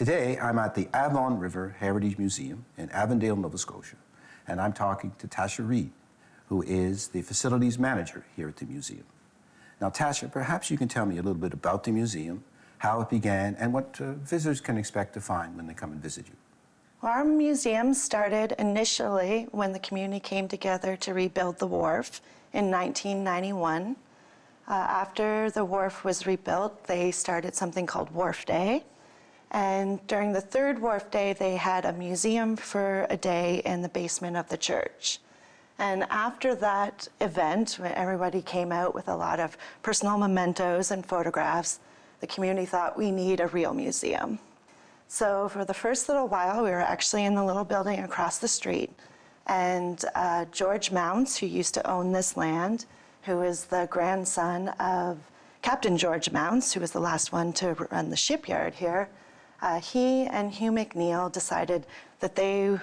Today, I'm at the Avon River Heritage Museum in Avondale, Nova Scotia, and I'm talking to Tasha Reed, who is the facilities manager here at the museum. Now, Tasha, perhaps you can tell me a little bit about the museum, how it began, and what visitors can expect to find when they come and visit you. Well, our museum started initially when the community came together to rebuild the wharf in 1991. After the wharf was rebuilt, they started something called Wharf Day. And during the third Wharf Day, they had a museum for a day in the basement of the church. And after that event, when everybody came out with a lot of personal mementos and photographs, the community thought we need a real museum. So for the first little while, we were actually in the little building across the street. And George Mounts, who used to own this land, who is the grandson of Captain George Mounts, who was the last one to run the shipyard here, he and Hugh McNeil decided that they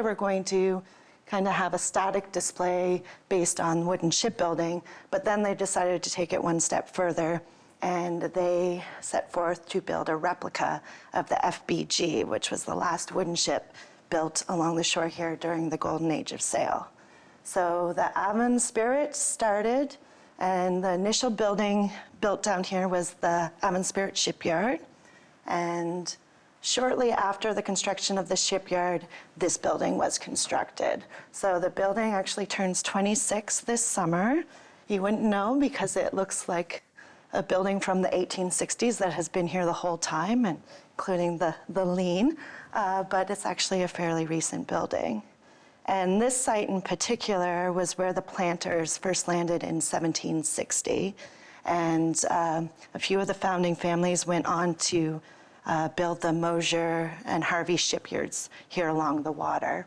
were going to kind of have a static display based on wooden shipbuilding, but then they decided to take it one step further, and they set forth to build a replica of the FBG, which was the last wooden ship built along the shore here during the golden age of sail. So the Avon Spirit started, and the initial building built down here was the Avon Spirit shipyard. And shortly after the construction of the shipyard, this building was constructed. So the building actually turns 26 this summer. You wouldn't know because it looks like a building from the 1860s that has been here the whole time, and including the lean, but it's actually a fairly recent building. And this site in particular was where the planters first landed in 1760. And a few of the founding families went on to build the Mosier and Harvey shipyards here along the water.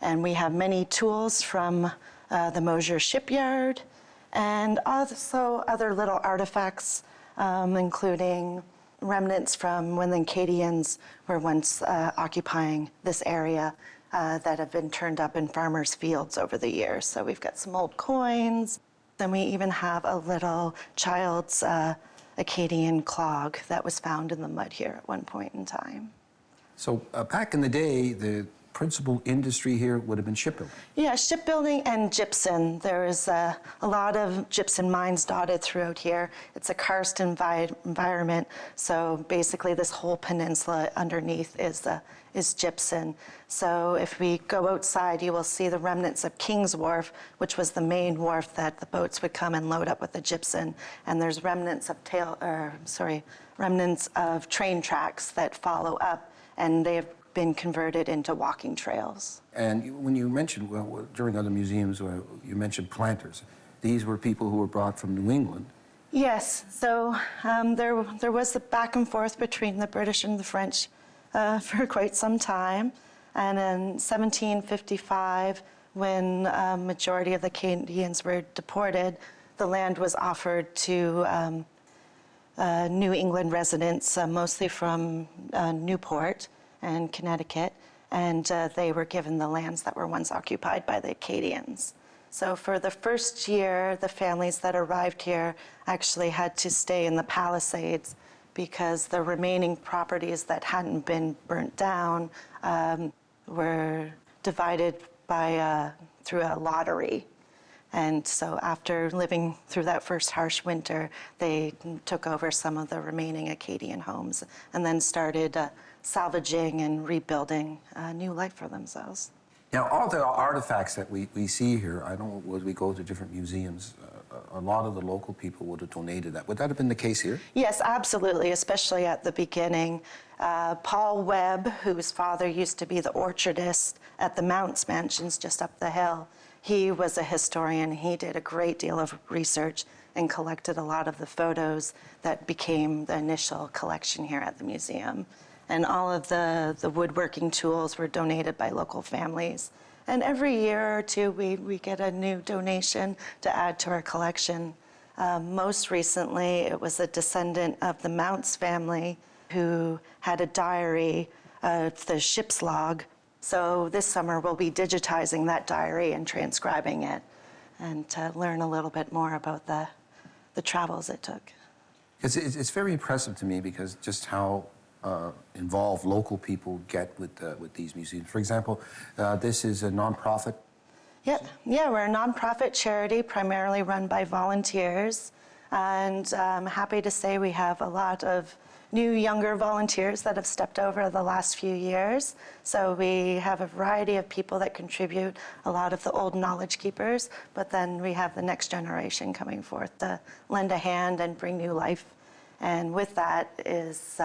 And we have many tools from the Mosier shipyard, and also other little artifacts, including remnants from when the Acadians were once occupying this area that have been turned up in farmers' fields over the years. So we've got some old coins. Then we even have a little child's Acadian clog that was found in the mud here at one point in time. So back in the day, the principal industry here would have been shipbuilding. Yeah, shipbuilding and gypsum. There is a lot of gypsum mines dotted throughout here. It's a karst environment, so basically this whole peninsula underneath is gypsum. So if we go outside, you will see the remnants of King's Wharf, which was the main wharf that the boats would come and load up with the gypsum. And there's remnants of train tracks that follow up, and they have been converted into walking trails. And when you mentioned, well, during other museums, you mentioned planters. These were people who were brought from New England. Yes, so there was the back and forth between the British and the French for quite some time. And in 1755, when a majority of the Canadians were deported, the land was offered to New England residents, mostly from Newport and Connecticut, and they were given the lands that were once occupied by the Acadians. So for the first year, the families that arrived here actually had to stay in the Palisades because the remaining properties that hadn't been burnt down were divided through a lottery. And so after living through that first harsh winter, they took over some of the remaining Acadian homes and then started salvaging and rebuilding a new life for themselves. Now, all the artifacts that we see here, I know as we go to different museums, a lot of the local people would have donated that. Would that have been the case here? Yes, absolutely, especially at the beginning. Paul Webb, whose father used to be the orchardist at the Mounts Mansions just up the hill, he was a historian. He did a great deal of research and collected a lot of the photos that became the initial collection here at the museum. And all of the woodworking tools were donated by local families. And every year or two, we get a new donation to add to our collection. Most recently, it was a descendant of the Mounts family who had a diary of the ship's log. So this summer, we'll be digitizing that diary and transcribing it, and to learn a little bit more about the travels it took. It's very impressive to me because just how involved local people get with these museums? For example, this is a nonprofit. Yeah, we're a nonprofit charity primarily run by volunteers. And I'm happy to say we have a lot of new, younger volunteers that have stepped over the last few years. So we have a variety of people that contribute, a lot of the old knowledge keepers, but then we have the next generation coming forth to lend a hand and bring new life. And with that is,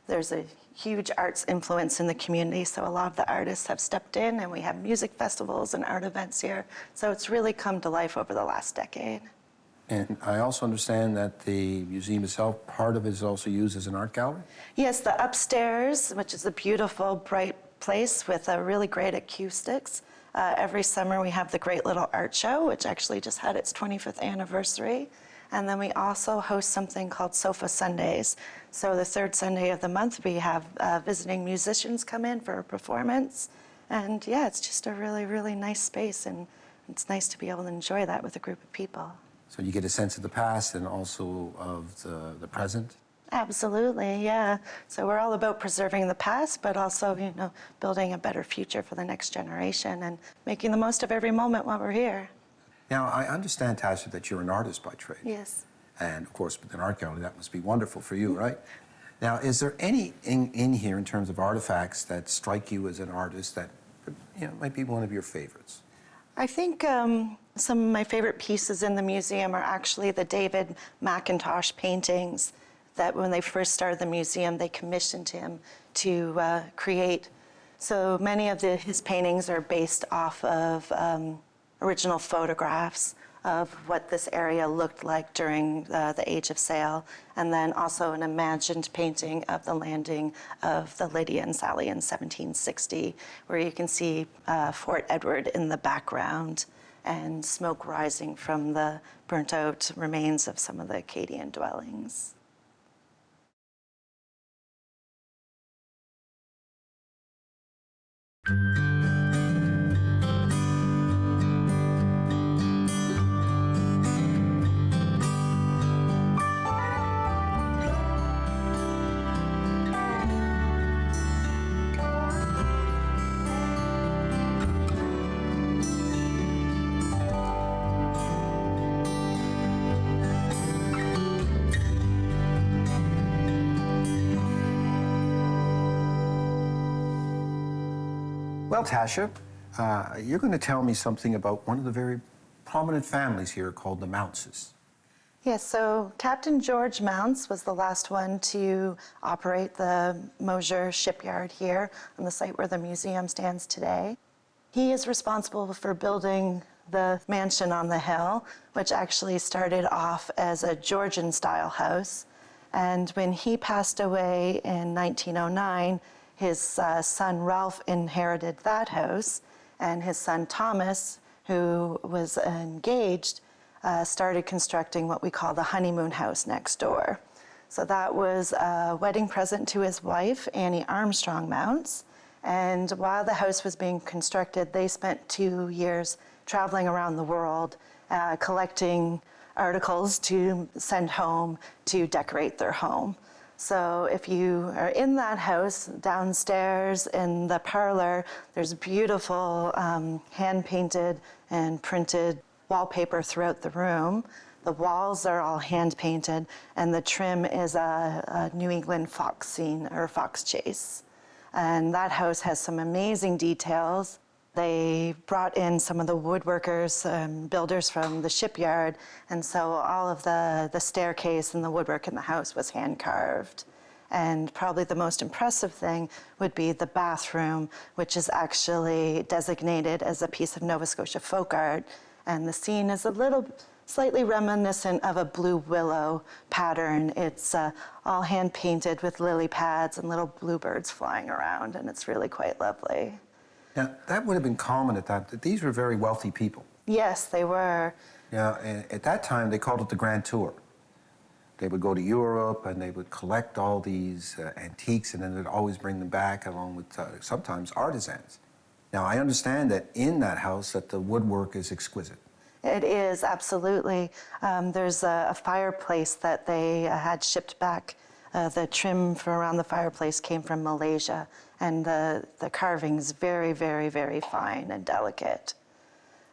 there's a huge arts influence in the community, so a lot of the artists have stepped in, and we have music festivals and art events here. So it's really come to life over the last decade. And I also understand that the museum itself, part of it is also used as an art gallery? Yes, the upstairs, which is a beautiful, bright place with a really great acoustics. Every summer we have the Great Little Art Show, which actually just had its 25th anniversary. And then we also host something called Sofa Sundays. So the third Sunday of the month, we have visiting musicians come in for a performance. And yeah, it's just a really, really nice space. And it's nice to be able to enjoy that with a group of people. So you get a sense of the past and also of the present? Absolutely, yeah. So we're all about preserving the past, but also, building a better future for the next generation and making the most of every moment while we're here. Now, I understand, Tasha, that you're an artist by trade. Yes. And of course, with an art gallery, that must be wonderful for you, right? Now, is there any in here in terms of artifacts that strike you as an artist that might be one of your favorites? I think some of my favorite pieces in the museum are actually the David McIntosh paintings that when they first started the museum, they commissioned him to create. So many of his paintings are based off of original photographs of what this area looked like during the Age of Sail, and then also an imagined painting of the landing of the Lydia and Sally in 1760, where you can see Fort Edward in the background and smoke rising from the burnt-out remains of some of the Acadian dwellings. Well, Tasha, you're going to tell me something about one of the very prominent families here called the Mounces. Yes, so Captain George Mounce was the last one to operate the Mosier shipyard here on the site where the museum stands today. He is responsible for building the mansion on the hill, which actually started off as a Georgian-style house. And when he passed away in 1909, his son Ralph inherited that house, and his son Thomas, who was engaged, started constructing what we call the honeymoon house next door. So that was a wedding present to his wife, Annie Armstrong Mounce. And while the house was being constructed, they spent 2 years traveling around the world, collecting articles to send home to decorate their home. So if you are in that house, downstairs in the parlor, there's beautiful hand-painted and printed wallpaper throughout the room. The walls are all hand-painted, and the trim is a New England fox scene or fox chase. And that house has some amazing details. They brought in some of the woodworkers, builders from the shipyard, and so all of the staircase and the woodwork in the house was hand-carved. And probably the most impressive thing would be the bathroom, which is actually designated as a piece of Nova Scotia folk art. And the scene is a little slightly reminiscent of a blue willow pattern. It's all hand-painted with lily pads and little bluebirds flying around, and it's really quite lovely. Now, that would have been common at that. These were very wealthy people. Yes, they were. Yeah, and at that time, they called it the Grand Tour. They would go to Europe, and they would collect all these antiques, and then they'd always bring them back along with sometimes artisans. Now, I understand that in that house that the woodwork is exquisite. It is, absolutely. There's a fireplace that they had shipped back The trim for around the fireplace came from Malaysia, and the carving's very, very, very fine and delicate.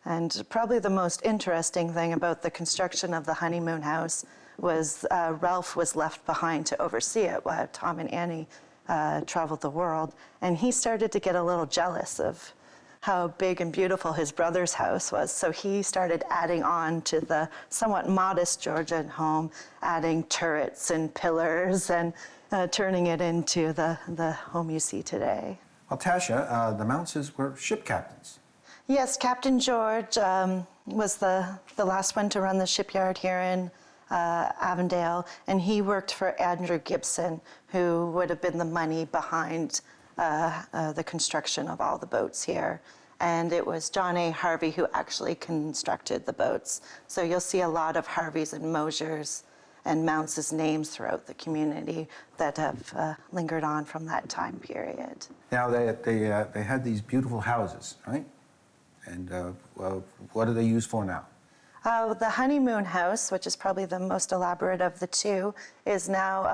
And probably the most interesting thing about the construction of the honeymoon house was Ralph was left behind to oversee it while Tom and Annie traveled the world. And he started to get a little jealous of how big and beautiful his brother's house was. So he started adding on to the somewhat modest Georgian home, adding turrets and pillars and turning it into the home you see today. Well, Tasha, the Mounces were ship captains. Yes, Captain George was the last one to run the shipyard here in Avondale, and he worked for Andrew Gibson, who would have been the money behind the construction of all the boats here. And it was John A. Harvey who actually constructed the boats. So you'll see a lot of Harveys and Mosiers and Mounces names throughout the community that have lingered on from that time period. Now, they had these beautiful houses, right? And well, what are they used for now? The honeymoon house, which is probably the most elaborate of the two, is now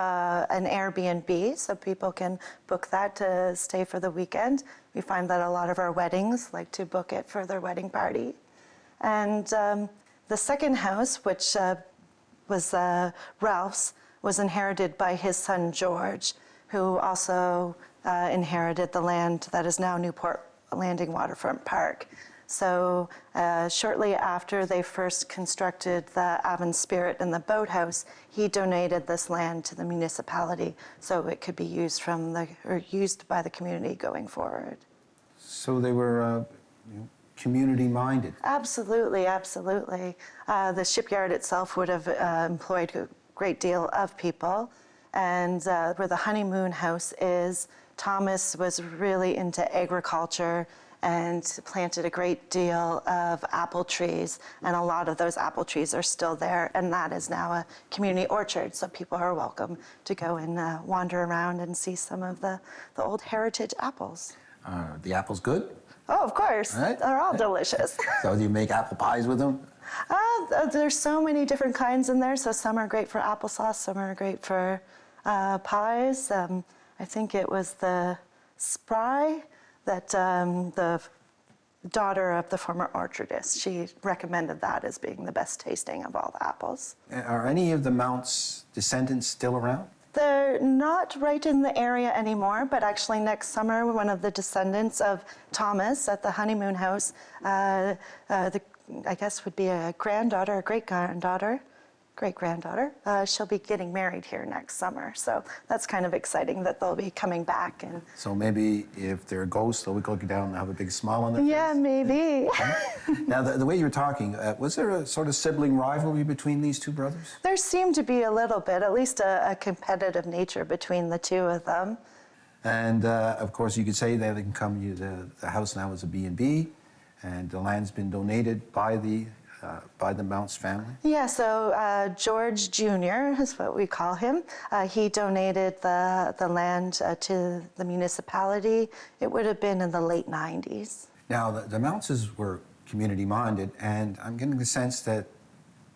an Airbnb, so people can book that to stay for the weekend. We find that a lot of our weddings like to book it for their wedding party. And the second house, which was Ralph's, was inherited by his son George, who also inherited the land that is now Newport Landing Waterfront Park. So shortly after they first constructed the Avon Spirit and the boathouse, he donated this land to the municipality so it could be used used by the community going forward. So they were community-minded. Absolutely, absolutely. The shipyard itself would have employed a great deal of people, and where the honeymoon house is, Thomas was really into agriculture and planted a great deal of apple trees, and a lot of those apple trees are still there, and that is now a community orchard, so people are welcome to go and wander around and see some of the old heritage apples. The apples good? Oh, of course. Right. They're all delicious. So do you make apple pies with them? There's so many different kinds in there, so some are great for applesauce, some are great for pies. I think it was the Spry that the daughter of the former orchardist, she recommended that as being the best tasting of all the apples. Are any of the Mounts descendants still around? They're not right in the area anymore, but actually next summer, one of the descendants of Thomas at the honeymoon house, I guess would be a granddaughter, a great-granddaughter, she'll be getting married here next summer. So that's kind of exciting that they'll be coming back. And So maybe if they're ghosts, they'll look down and have a big smile on their face? yeah, maybe. Now, the way you were talking, was there a sort of sibling rivalry between these two brothers? There seemed to be a little bit, at least a competitive nature between the two of them. And of course, you could say that they can come. The house now is a B&B, and the land's been donated by the Mounts family. Yeah, so George Jr. is what we call him. He donated the land to the municipality. It would have been in the late 90s. Now, the Mounts were community-minded, and I'm getting the sense that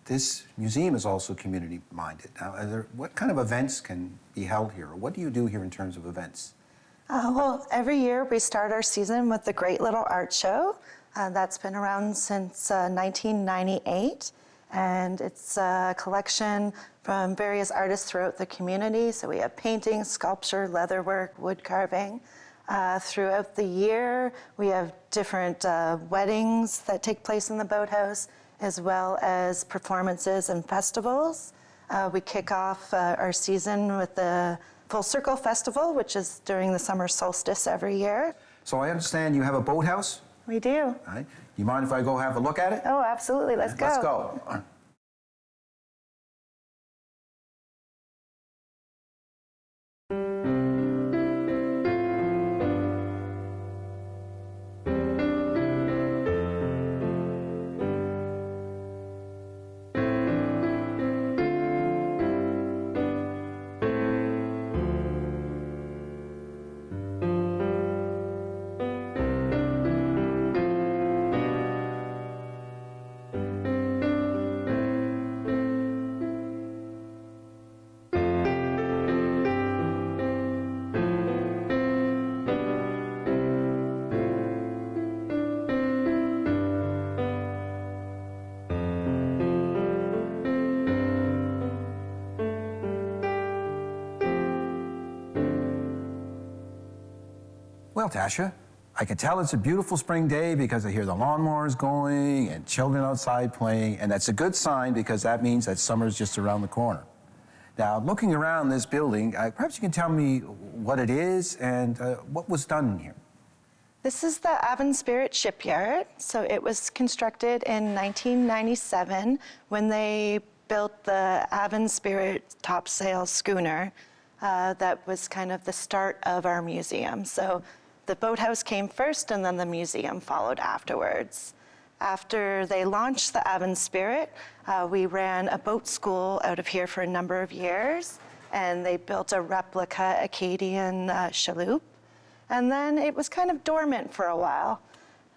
this museum is also community-minded. Now, what kind of events can be held here? Or what do you do here in terms of events? Well, every year we start our season with the Great Little Art Show. That's been around since 1998, and it's a collection from various artists throughout the community. So we have painting, sculpture, leatherwork, wood carving. Throughout the year, we have different weddings that take place in the boathouse, as well as performances and festivals. We kick off our season with the Full Circle Festival, which is during the summer solstice every year. So I understand you have a boathouse? We do. All right. You mind if I go have a look at it? Oh, absolutely. Let's go. Let's go. Well, Tasha, I can tell it's a beautiful spring day because I hear the lawnmowers going and children outside playing, and that's a good sign because that means that summer's just around the corner. Now, looking around this building, perhaps you can tell me what it is and what was done in here. This is the Avon Spirit shipyard. So it was constructed in 1997 when they built the Avon Spirit topsail schooner. That was kind of the start of our museum. So the boathouse came first and then the museum followed afterwards. After they launched the Avon Spirit, we ran a boat school out of here for a number of years, and they built a replica Acadian chaloupe. And then it was kind of dormant for a while,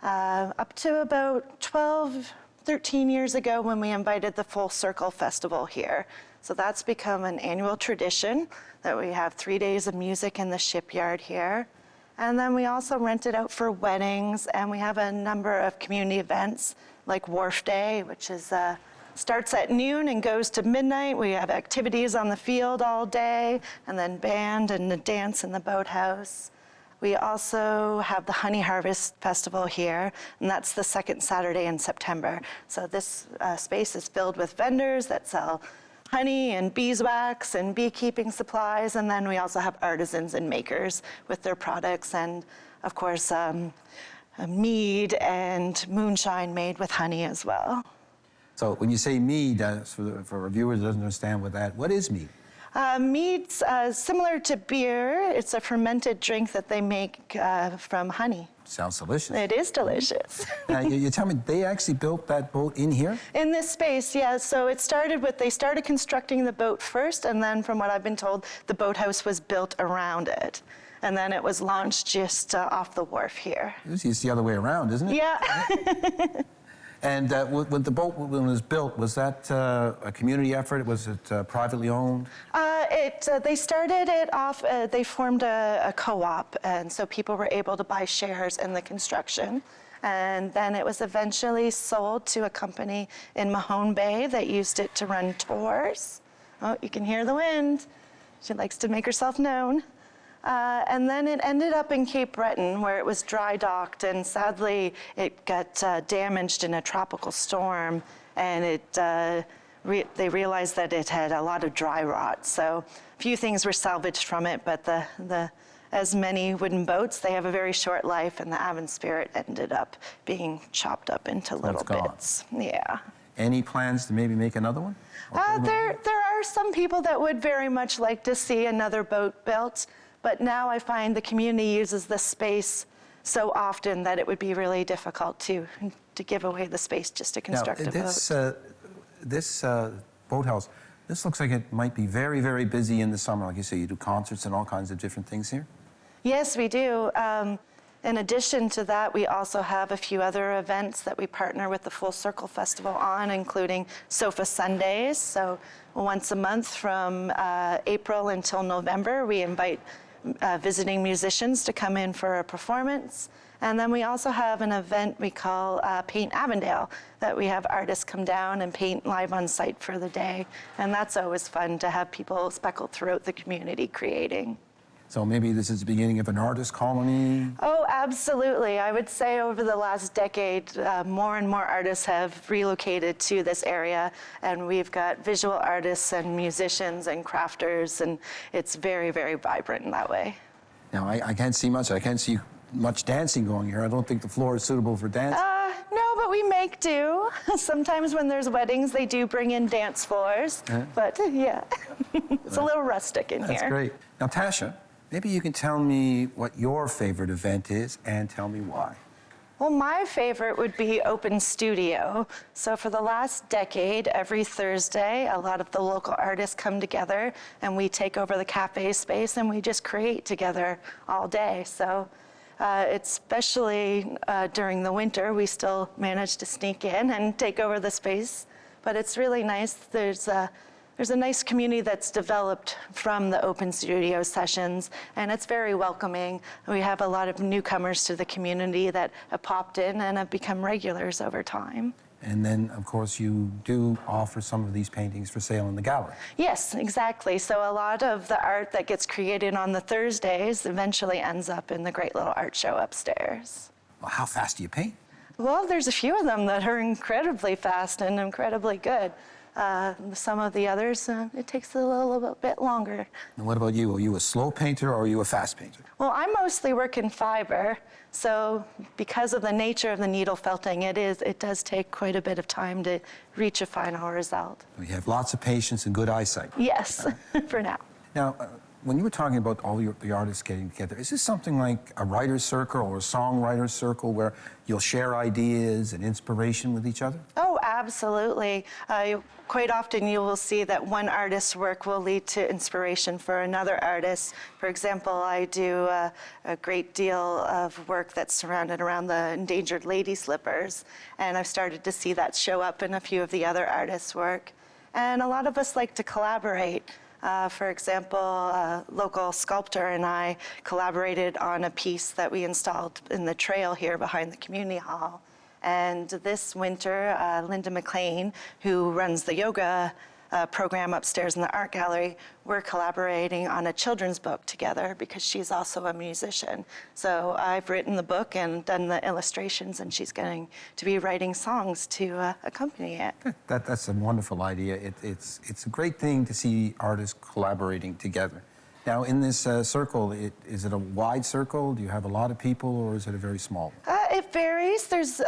up to about 12, 13 years ago when we invited the Full Circle Festival here. So that's become an annual tradition that we have 3 days of music in the shipyard here. And then we also rent it out for weddings, and we have a number of community events like Wharf Day, which is starts at noon and goes to midnight. We have activities on the field all day, and then band and a dance in the boathouse. We also have the Honey Harvest Festival here, and that's the second Saturday in September. So this space is filled with vendors that sell honey and beeswax and beekeeping supplies, and then we also have artisans and makers with their products, and of course mead and moonshine made with honey as well. So when you say mead, for our viewers that doesn't understand what is mead? Mead's similar to beer. It's a fermented drink that they make from honey. Sounds delicious. It is delicious. You tell me, they actually built that boat in here? In this space, yeah. So it started with, they started constructing the boat first, and then from what I've been told, the boathouse was built around it. And then it was launched just off the wharf here. It's the other way around, isn't it? Yeah. And when the boat when it was built, was that a community effort? Was it privately owned? They started it off, they formed a co-op, and so people were able to buy shares in the construction. And then it was eventually sold to a company in Mahone Bay that used it to run tours. Oh, you can hear the wind. She likes to make herself known. And then it ended up in Cape Breton, where it was dry docked, and sadly it got damaged in a tropical storm, and they realized that it had a lot of dry rot. So a few things were salvaged from it, but as many wooden boats, they have a very short life, and the Avon Spirit ended up being chopped up into little bits. Yeah. Any plans to maybe make another one? There are some people that would very much like to see another boat built. But now I find the community uses this space so often that it would be really difficult to give away the space just to construct a boat. This boathouse, this looks like it might be very, very busy in the summer. Like you say, you do concerts and all kinds of different things here? Yes, we do. In addition to that, we also have a few other events that we partner with the Full Circle Festival on, including Sofa Sundays. So once a month from April until November, we invite visiting musicians to come in for a performance. And then we also have an event we call Paint Avondale, that we have artists come down and paint live on site for the day. And that's always fun to have people speckled throughout the community creating. So maybe this is the beginning of an artist colony? Oh, absolutely. I would say over the last decade, more and more artists have relocated to this area, and we've got visual artists and musicians and crafters, and it's very, very vibrant in that way. Now, I can't see much. I can't see much dancing going here. I don't think the floor is suitable for dancing. No, but we make do. Sometimes when there's weddings, they do bring in dance floors, but yeah, it's a little rustic in here. That's great. Now, Tasha, maybe you can tell me what your favorite event is and tell me why. Well, my favorite would be Open Studio. So for the last decade, every Thursday, a lot of the local artists come together and we take over the cafe space and we just create together all day. So especially during the winter, we still manage to sneak in and take over the space. But it's really nice. There's a nice community that's developed from the Open Studio sessions, and it's very welcoming. We have a lot of newcomers to the community that have popped in and have become regulars over time. And then, of course, you do offer some of these paintings for sale in the gallery. Yes, exactly. So a lot of the art that gets created on the Thursdays eventually ends up in the great little art show upstairs. Well, how fast do you paint? Well, there's a few of them that are incredibly fast and incredibly good. Some of the others, it takes a little bit longer. And what about you? Are you a slow painter or are you a fast painter? Well, I mostly work in fiber, so because of the nature of the needle felting, it does take quite a bit of time to reach a final result. You have lots of patience and good eyesight. Yes, for now. Now, when you were talking about all the artists getting together, is this something like a writer's circle or a songwriter's circle where you'll share ideas and inspiration with each other? Oh, absolutely. Quite often you will see that one artist's work will lead to inspiration for another artist. For example, I do a great deal of work that's surrounded around the endangered lady slippers, and I've started to see that show up in a few of the other artists' work. And a lot of us like to collaborate. For example, a local sculptor and I collaborated on a piece that we installed in the trail here behind the community hall. And this winter, Linda McLean, who runs the yoga program upstairs in the art gallery, we're collaborating on a children's book together because she's also a musician. So I've written the book and done the illustrations, and she's going to be writing songs to accompany it. That's a wonderful idea. It's a great thing to see artists collaborating together. Now, in this circle, is it a wide circle? Do you have a lot of people, or is it a very small one? It varies. There's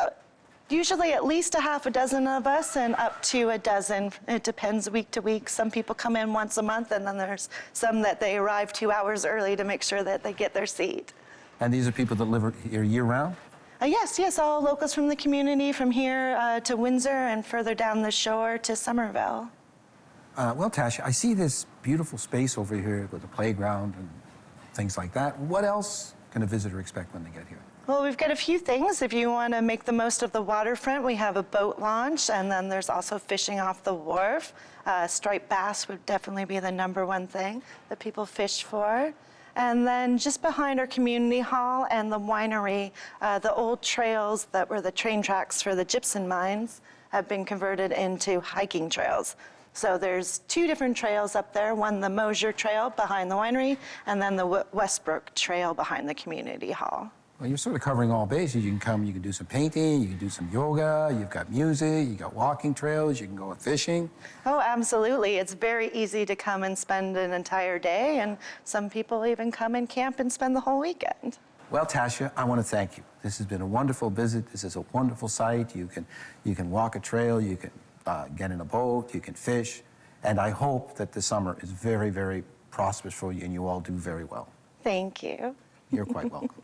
usually at least a half a dozen of us and up to a dozen. It depends week to week. Some people come in once a month, and then there's some that they arrive 2 hours early to make sure that they get their seat. And these are people that live here year-round? Yes, all locals from the community, from here to Windsor and further down the shore to Somerville. Well, Tasha, I see this beautiful space over here with a playground and things like that. What else can a visitor expect when they get here? Well, we've got a few things. If you want to make the most of the waterfront, we have a boat launch, and then there's also fishing off the wharf. Striped bass would definitely be the #1 thing that people fish for. And then just behind our community hall and the winery, the old trails that were the train tracks for the gypsum mines have been converted into hiking trails. So there's 2 different trails up there, one the Mosier Trail behind the winery, and then the Westbrook Trail behind the community hall. Well, you're sort of covering all bases. You can come, you can do some painting, you can do some yoga, you've got music, you've got walking trails, you can go fishing. Oh, absolutely. It's very easy to come and spend an entire day, and some people even come and camp and spend the whole weekend. Well, Tasha, I want to thank you. This has been a wonderful visit. This is a wonderful site. You can walk a trail, you can get in a boat, you can fish, and I hope that the summer is very, very prosperous for you and you all do very well. Thank you. You're quite welcome.